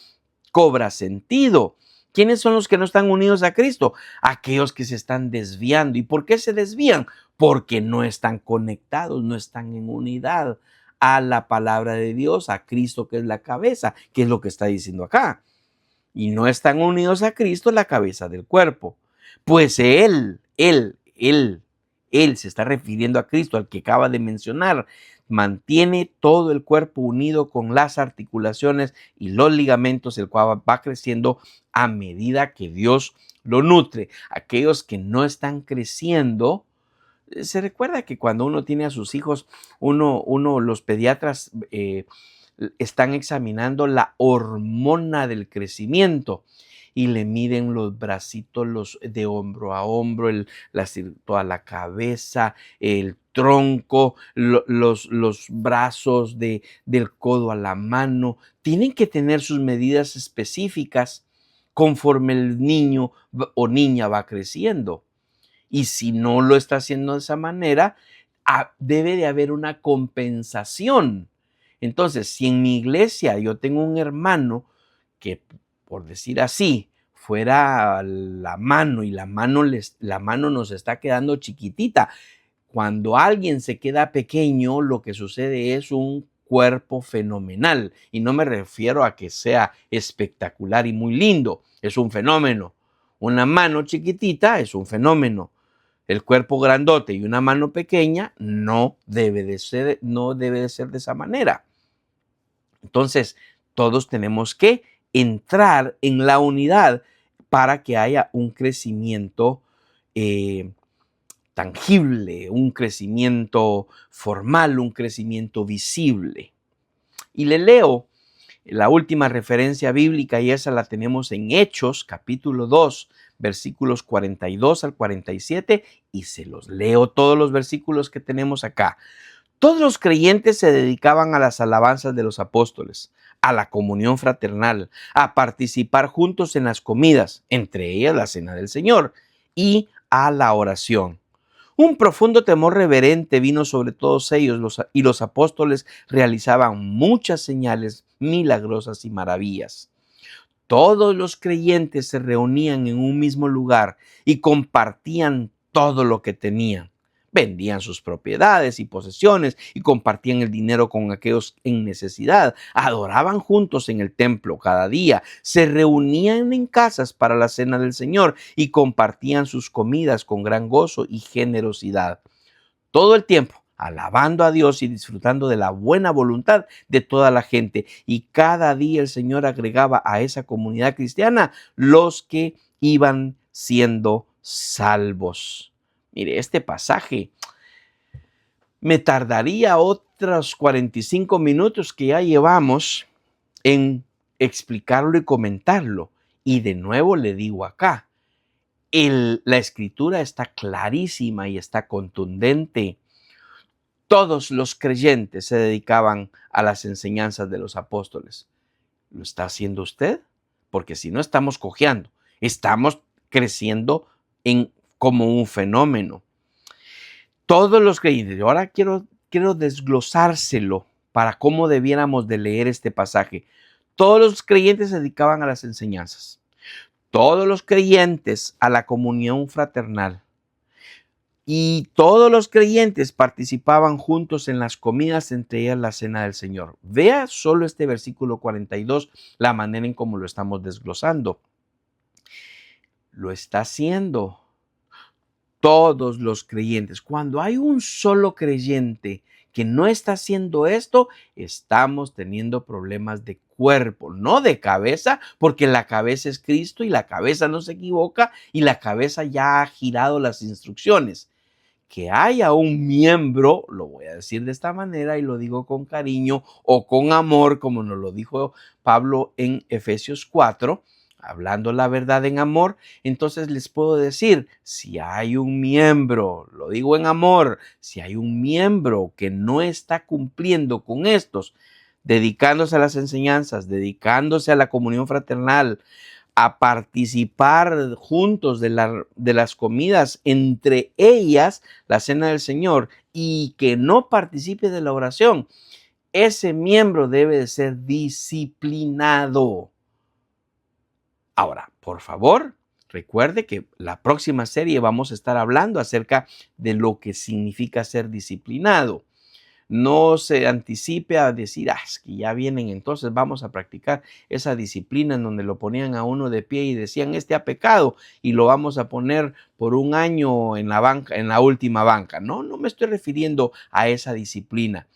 cobra sentido. ¿Quiénes son los que no están unidos a Cristo? Aquellos que se están desviando. ¿Y por qué se desvían? Porque no están conectados, no están en unidad a la palabra de Dios, a Cristo que es la cabeza, que es lo que está diciendo acá. Y no están unidos a Cristo, la cabeza del cuerpo. Pues Él se está refiriendo a Cristo, al que acaba de mencionar. Mantiene todo el cuerpo unido con las articulaciones y los ligamentos, el cual va creciendo a medida que Dios lo nutre. Aquellos que no están creciendo, se recuerda que cuando uno tiene a sus hijos, los pediatras están examinando la hormona del crecimiento y le miden los bracitos de hombro a hombro, toda la cabeza, el tronco, los brazos del codo a la mano. Tienen que tener sus medidas específicas conforme el niño o niña va creciendo. Y si no lo está haciendo de esa manera, debe de haber una compensación. Entonces, si en mi iglesia yo tengo un hermano que, por decir así, fuera la mano y la mano nos está quedando chiquitita, cuando alguien se queda pequeño, lo que sucede es un cuerpo fenomenal. Y no me refiero a que sea espectacular y muy lindo, es un fenómeno. Una mano chiquitita es un fenómeno. El cuerpo grandote y una mano pequeña no debe de ser de esa manera. Entonces, todos tenemos que entrar en la unidad para que haya un crecimiento tangible, un crecimiento formal, un crecimiento visible. Y le leo la última referencia bíblica, y esa la tenemos en Hechos, capítulo 2, versículos 42 al 47, y se los leo todos los versículos que tenemos acá. Todos los creyentes se dedicaban a las alabanzas de los apóstoles, a la comunión fraternal, a participar juntos en las comidas, entre ellas la cena del Señor, y a la oración. Un profundo temor reverente vino sobre todos ellos y los apóstoles realizaban muchas señales milagrosas y maravillas. Todos los creyentes se reunían en un mismo lugar y compartían todo lo que tenían. Vendían sus propiedades y posesiones y compartían el dinero con aquellos en necesidad. Adoraban juntos en el templo cada día. Se reunían en casas para la cena del Señor y compartían sus comidas con gran gozo y generosidad. Todo el tiempo alabando a Dios y disfrutando de la buena voluntad de toda la gente. Y cada día el Señor agregaba a esa comunidad cristiana los que iban siendo salvos. Mire, este pasaje me tardaría otros 45 minutos que ya llevamos en explicarlo y comentarlo. Y de nuevo le digo acá, la escritura está clarísima y está contundente. Todos los creyentes se dedicaban a las enseñanzas de los apóstoles. ¿Lo está haciendo usted? Porque si no, estamos cojeando, estamos creciendo como un fenómeno. Todos los creyentes, y ahora quiero desglosárselo para cómo debiéramos de leer este pasaje. Todos los creyentes se dedicaban a las enseñanzas. Todos los creyentes a la comunión fraternal. Y todos los creyentes participaban juntos en las comidas, entre ellas la cena del Señor. Vea solo este versículo 42, la manera en cómo lo estamos desglosando. Lo está haciendo todos los creyentes. Cuando hay un solo creyente que no está haciendo esto, estamos teniendo problemas de cuerpo, no de cabeza, porque la cabeza es Cristo y la cabeza no se equivoca y la cabeza ya ha girado las instrucciones. Que haya un miembro, lo voy a decir de esta manera y lo digo con cariño o con amor, como nos lo dijo Pablo en Efesios 4, hablando la verdad en amor, entonces les puedo decir, si hay un miembro, lo digo en amor, si hay un miembro que no está cumpliendo con estos, dedicándose a las enseñanzas, dedicándose a la comunión fraternal, a participar juntos de las comidas, entre ellas la cena del Señor, y que no participe de la oración, ese miembro debe de ser disciplinado. Ahora, por favor, recuerde que la próxima serie vamos a estar hablando acerca de lo que significa ser disciplinado. No se anticipe a decir, es que ya vienen, entonces vamos a practicar esa disciplina en donde lo ponían a uno de pie y decían, este ha pecado y lo vamos a poner por un año en la banca, en la última banca. No me estoy refiriendo a esa disciplina.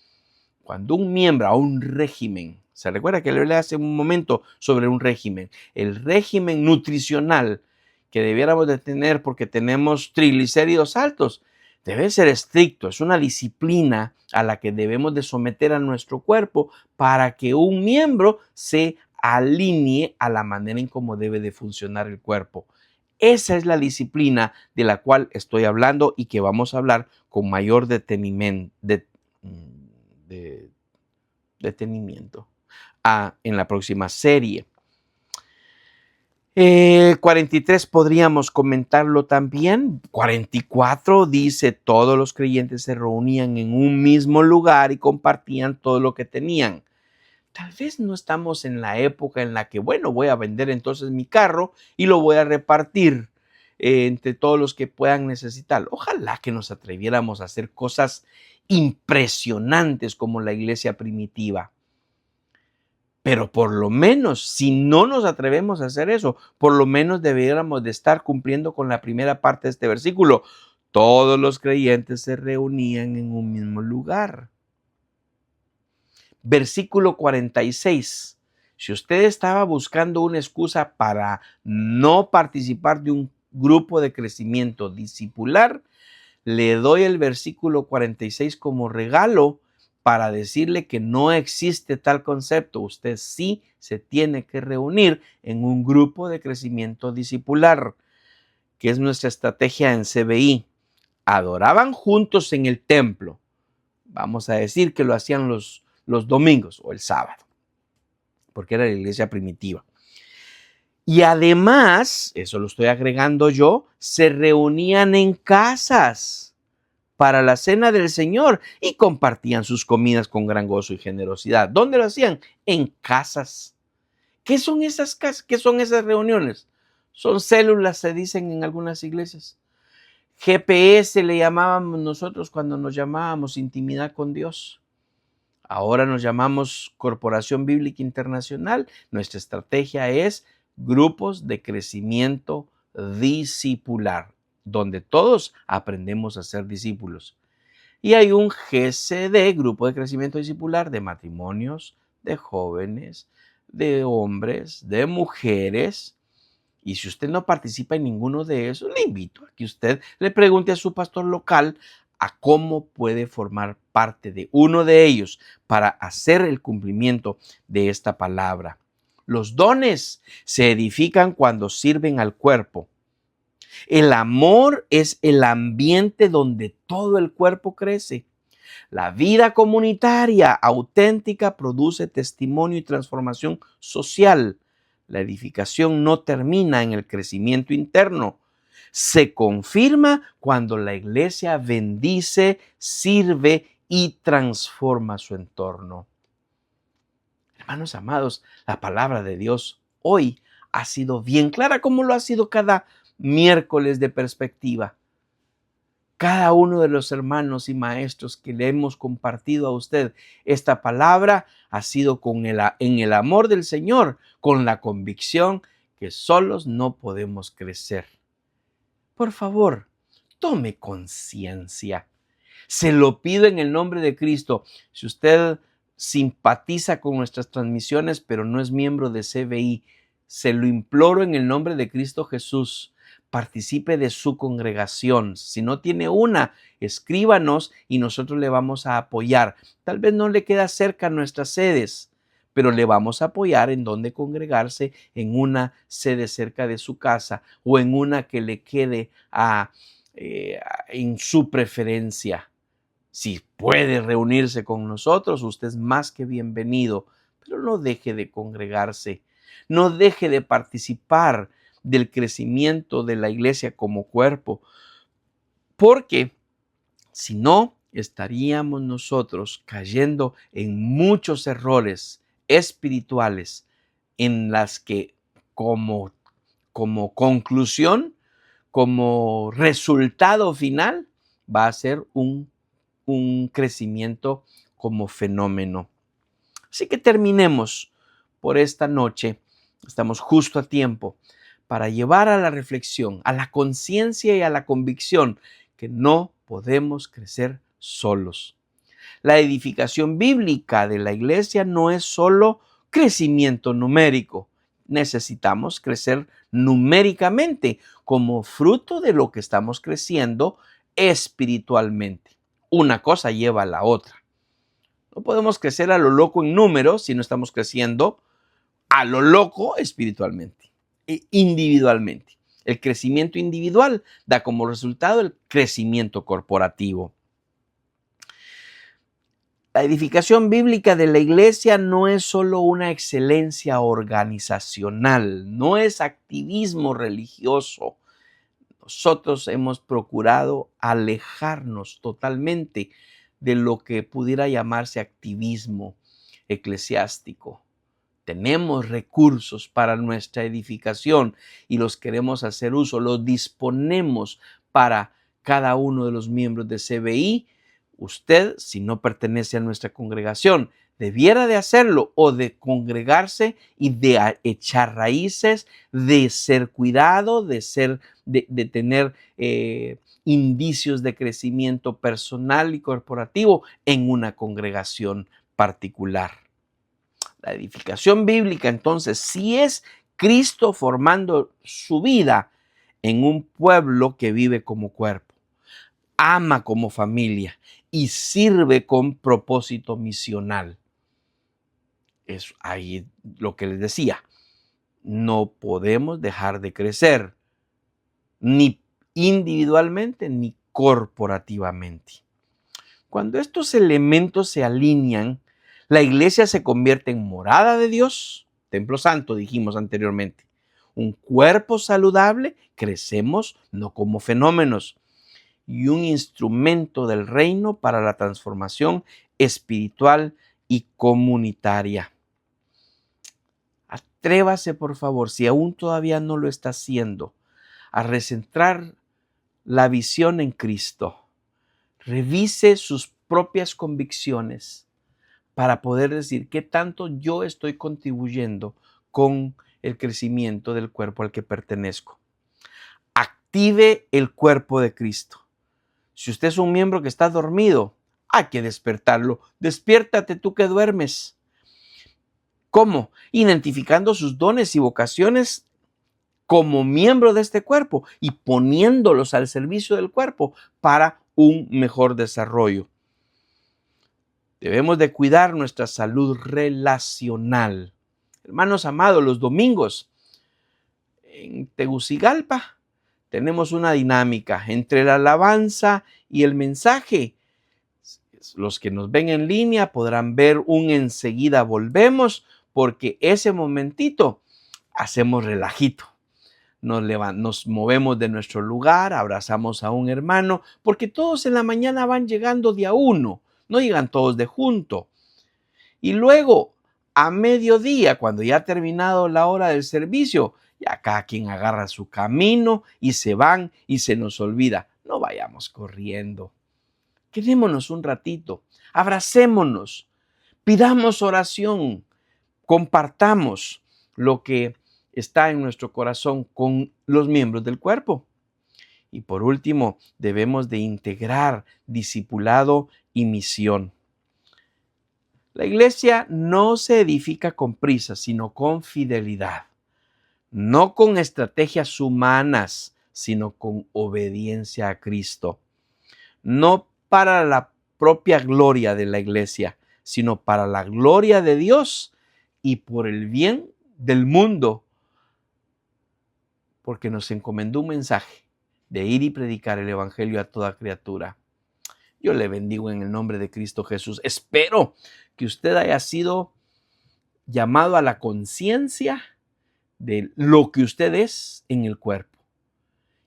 Cuando un miembro a un régimen, se recuerda que le hablé hace un momento sobre un régimen, el régimen nutricional que debiéramos de tener porque tenemos triglicéridos altos, debe ser estricto, es una disciplina a la que debemos de someter a nuestro cuerpo para que un miembro se alinee a la manera en cómo debe de funcionar el cuerpo. Esa es la disciplina de la cual estoy hablando y que vamos a hablar con mayor detenimiento en la próxima serie. 43 podríamos comentarlo también. 44 dice, todos los creyentes se reunían en un mismo lugar y compartían todo lo que tenían. Tal vez no estamos en la época en la que, bueno, voy a vender entonces mi carro y lo voy a repartir entre todos los que puedan necesitar. Ojalá que nos atreviéramos a hacer cosas impresionantes como la iglesia primitiva. Pero por lo menos, si no nos atrevemos a hacer eso, por lo menos deberíamos de estar cumpliendo con la primera parte de este versículo. Todos los creyentes se reunían en un mismo lugar. Versículo 46. Si usted estaba buscando una excusa para no participar de un grupo de crecimiento discipular, le doy el versículo 46 como regalo para decirle que no existe tal concepto. Usted sí se tiene que reunir en un grupo de crecimiento discipular, que es nuestra estrategia en CBI. Adoraban juntos en el templo. Vamos a decir que lo hacían los domingos o el sábado, porque era la iglesia primitiva. Y además, eso lo estoy agregando yo, se reunían en casas para la cena del Señor y compartían sus comidas con gran gozo y generosidad. ¿Dónde lo hacían? En casas. ¿Qué son esas casas? ¿Qué son esas reuniones? Son células, se dicen en algunas iglesias. GPS le llamábamos nosotros cuando nos llamábamos intimidad con Dios. Ahora nos llamamos Corporación Bíblica Internacional. Nuestra estrategia es grupos de crecimiento discipular, donde todos aprendemos a ser discípulos. Y hay un GCD, Grupo de Crecimiento Discipular, de matrimonios, de jóvenes, de hombres, de mujeres. Y si usted no participa en ninguno de esos, le invito a que usted le pregunte a su pastor local a cómo puede formar parte de uno de ellos para hacer el cumplimiento de esta palabra. Los dones se edifican cuando sirven al cuerpo. El amor es el ambiente donde todo el cuerpo crece. La vida comunitaria auténtica produce testimonio y transformación social. La edificación no termina en el crecimiento interno. Se confirma cuando la iglesia bendice, sirve y transforma su entorno. Hermanos amados, la palabra de Dios hoy ha sido bien clara, como lo ha sido cada miércoles de perspectiva. Cada uno de los hermanos y maestros que le hemos compartido a usted esta palabra ha sido en el amor del Señor, con la convicción que solos no podemos crecer. Por favor, tome conciencia. Se lo pido en el nombre de Cristo. Si usted simpatiza con nuestras transmisiones, pero no es miembro de CBI, se lo imploro en el nombre de Cristo Jesús. Participe de su congregación. Si no tiene una, escríbanos y nosotros le vamos a apoyar. Tal vez no le queda cerca nuestras sedes, pero le vamos a apoyar en donde congregarse, en una sede cerca de su casa o en una que le quede en su preferencia. Si puede reunirse con nosotros, usted es más que bienvenido, pero no deje de congregarse, no deje de participar del crecimiento de la iglesia como cuerpo, porque si no, estaríamos nosotros cayendo en muchos errores espirituales en las que como conclusión, como resultado final, va a ser un crecimiento como fenómeno. Así que terminemos por esta noche. Estamos justo a tiempo para llevar a la reflexión, a la conciencia y a la convicción que no podemos crecer solos. La edificación bíblica de la iglesia no es solo crecimiento numérico. Necesitamos crecer numéricamente como fruto de lo que estamos creciendo espiritualmente. Una cosa lleva a la otra. No podemos crecer a lo loco en números si no estamos creciendo a lo loco espiritualmente e individualmente. El crecimiento individual da como resultado el crecimiento corporativo. La edificación bíblica de la iglesia no es solo una excelencia organizacional, no es activismo religioso. Nosotros hemos procurado alejarnos totalmente de lo que pudiera llamarse activismo eclesiástico. Tenemos recursos para nuestra edificación y los queremos hacer uso, los disponemos para cada uno de los miembros de CBI. Usted, si no pertenece a nuestra congregación, debiera de hacerlo o de congregarse y de echar raíces, de ser cuidado, de tener indicios de crecimiento personal y corporativo en una congregación particular. La edificación bíblica, entonces, sí es Cristo formando su vida en un pueblo que vive como cuerpo, ama como familia y sirve con propósito misional. Es ahí lo que les decía. No podemos dejar de crecer, ni individualmente ni corporativamente. Cuando estos elementos se alinean, la iglesia se convierte en morada de Dios, templo santo, dijimos anteriormente. Un cuerpo saludable, crecemos no como fenómenos, y un instrumento del reino para la transformación espiritual y comunitaria. Atrévase, por favor, si aún todavía no lo está haciendo, a recentrar la visión en Cristo. Revise sus propias convicciones para poder decir qué tanto yo estoy contribuyendo con el crecimiento del cuerpo al que pertenezco. Active el cuerpo de Cristo. Si usted es un miembro que está dormido, hay que despertarlo. Despiértate tú que duermes. ¿Cómo? Identificando sus dones y vocaciones como miembro de este cuerpo y poniéndolos al servicio del cuerpo para un mejor desarrollo. Debemos de cuidar nuestra salud relacional. Hermanos amados, los domingos en Tegucigalpa tenemos una dinámica entre la alabanza y el mensaje. Los que nos ven en línea podrán ver un enseguida volvemos, porque ese momentito hacemos relajito. Nos movemos de nuestro lugar, abrazamos a un hermano, porque todos en la mañana van llegando de a uno, no llegan todos de junto. Y luego, a mediodía, cuando ya ha terminado la hora del servicio, ya cada quien agarra su camino y se van y se nos olvida. No vayamos corriendo. Quedémonos un ratito, abracémonos, pidamos oración, compartamos lo que está en nuestro corazón con los miembros del cuerpo. Y por último, debemos de integrar discipulado y misión. La iglesia no se edifica con prisa, sino con fidelidad. No con estrategias humanas, sino con obediencia a Cristo. No para la propia gloria de la iglesia, sino para la gloria de Dios y por el bien del mundo, porque nos encomendó un mensaje de ir y predicar el evangelio a toda criatura. Yo le bendigo en el nombre de Cristo Jesús. Espero que usted haya sido llamado a la conciencia de lo que usted es en el cuerpo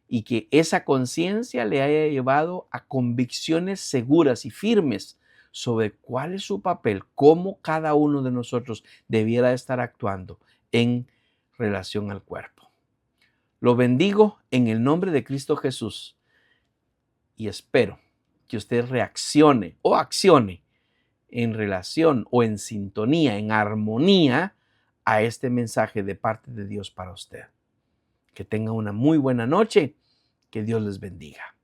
y que esa conciencia le haya llevado a convicciones seguras y firmes sobre cuál es su papel, cómo cada uno de nosotros debiera estar actuando en relación al cuerpo. Lo bendigo en el nombre de Cristo Jesús y espero que usted reaccione o accione en relación o en sintonía, en armonía a este mensaje de parte de Dios para usted. Que tenga una muy buena noche. Que Dios les bendiga.